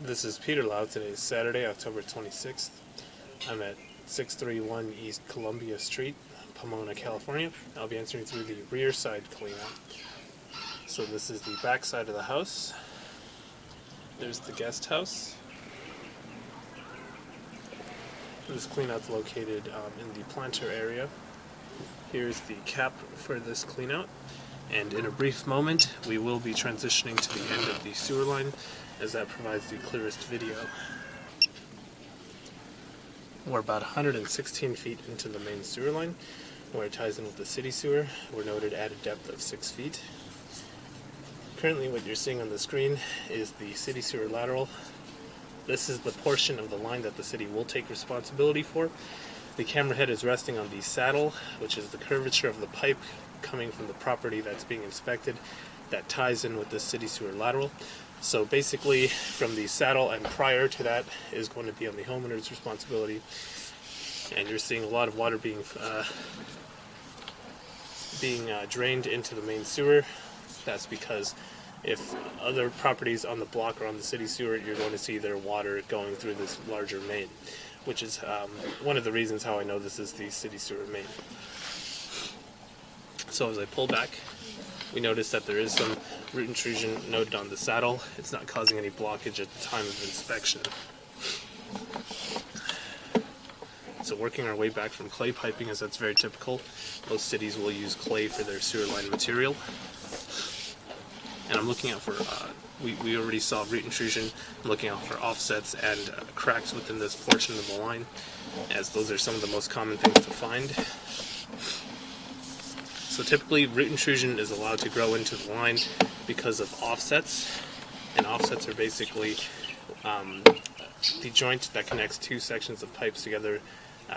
This is Peter Lau. Today is Saturday, October 26th. I'm at 631 East Columbia Street, Pomona, California. I'll be entering through the rear side cleanout. So this is the back side of the house. There's the guest house. This cleanout's located in the planter area. Here's the cap for this cleanout. And in a brief moment, we will be transitioning to the end of the sewer line, as that provides the clearest video. We're about 116 feet into the main sewer line, where it ties in with the city sewer. We're noted at a depth of 6 feet. Currently what you're seeing on the screen is the city sewer lateral. This is the portion of the line that the city will take responsibility for. The camera head is resting on the saddle, which is the curvature of the pipe coming from the property that's being inspected that ties in with the city sewer lateral. So basically from the saddle and prior to that is going to be on the homeowner's responsibility. And you're seeing a lot of water being drained into the main sewer. That's because if other properties on the block are on the city sewer, you're going to see their water going through this larger main, which is one of the reasons how I know this is the city sewer main. So as I pull back, we notice that there is some root intrusion noted on the saddle. It's not causing any blockage at the time of inspection. So working our way back from clay piping, as that's very typical. Most cities will use clay for their sewer line material. And I'm looking out for, we already saw root intrusion. I'm looking out for offsets and cracks within this portion of the line, as those are some of the most common things to find. So typically root intrusion is allowed to grow into the line because of offsets, and offsets are basically the joint that connects two sections of pipes together.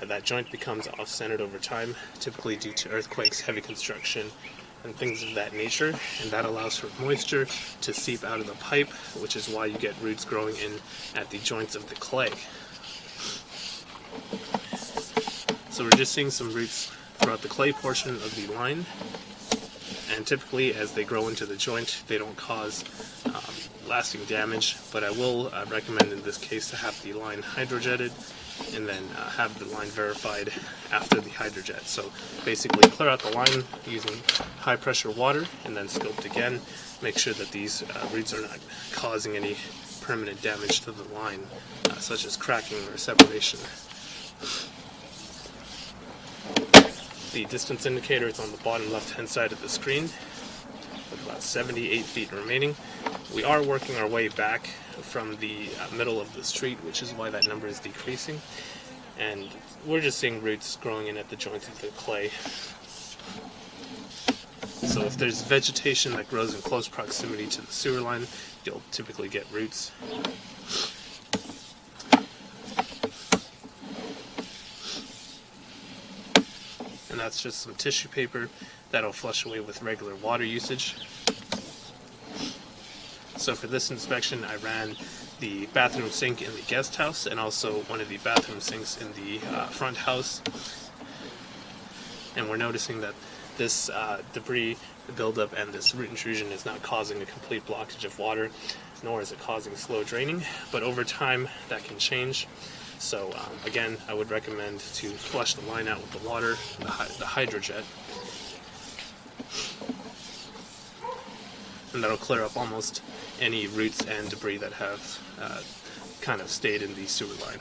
That joint becomes off-centered over time, typically due to earthquakes, heavy construction, and things of that nature, and that allows for moisture to seep out of the pipe, which is why you get roots growing in at the joints of the clay. So we're just seeing some roots throughout the clay portion of the line, and typically as they grow into the joint they don't cause lasting damage, but I will recommend in this case to have the line hydrojetted and then have the line verified after the hydrojet. So basically clear out the line using high pressure water and then scoped again. Make sure that these roots are not causing any permanent damage to the line, such as cracking or separation. The distance indicator is on the bottom left hand side of the screen, with about 78 feet remaining. We are working our way back from the middle of the street, which is why that number is decreasing, and we're just seeing roots growing in at the joints of the clay. So if there's vegetation that grows in close proximity to the sewer line, you'll typically get roots. And that's just some tissue paper that'll flush away with regular water usage. So for this inspection I ran the bathroom sink in the guest house and also one of the bathroom sinks in the front house. And we're noticing that this debris buildup and this root intrusion is not causing a complete blockage of water, nor is it causing slow draining, but over time that can change. So again, I would recommend to flush the line out with the water, the hydrojet, and that'll clear up almost any roots and debris that have kind of stayed in the sewer line.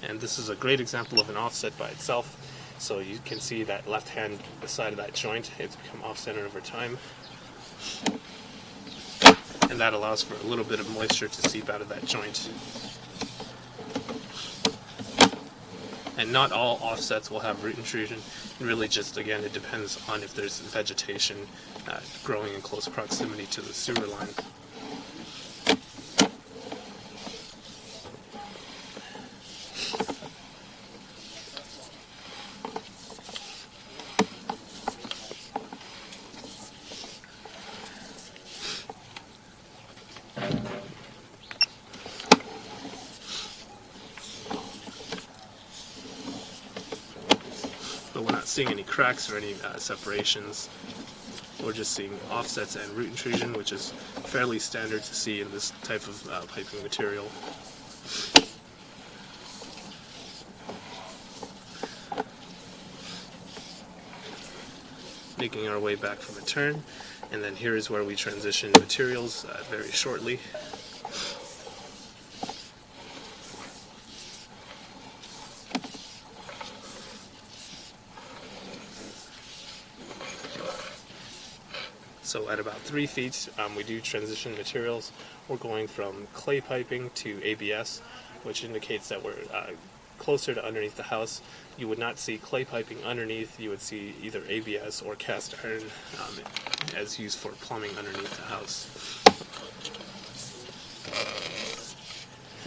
And this is a great example of an offset by itself. So you can see that left hand side of that joint, it's become off-centered over time. And that allows for a little bit of moisture to seep out of that joint. And not all offsets will have root intrusion. Really just, again, it depends on if there's vegetation growing in close proximity to the sewer line. But we're not seeing any cracks or any separations. we're just seeing offsets and root intrusion, which is fairly standard to see in this type of piping material. Making our way back from a turn, and then here is where we transition materials very shortly. So at about 3 feet, we do transition materials. We're going from clay piping to ABS, which indicates that we're closer to underneath the house. You would not see clay piping underneath. You would see either ABS or cast iron as used for plumbing underneath the house.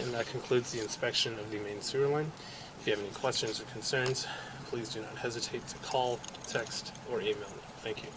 And that concludes the inspection of the main sewer line. If you have any questions or concerns, please do not hesitate to call, text, or email me. Thank you.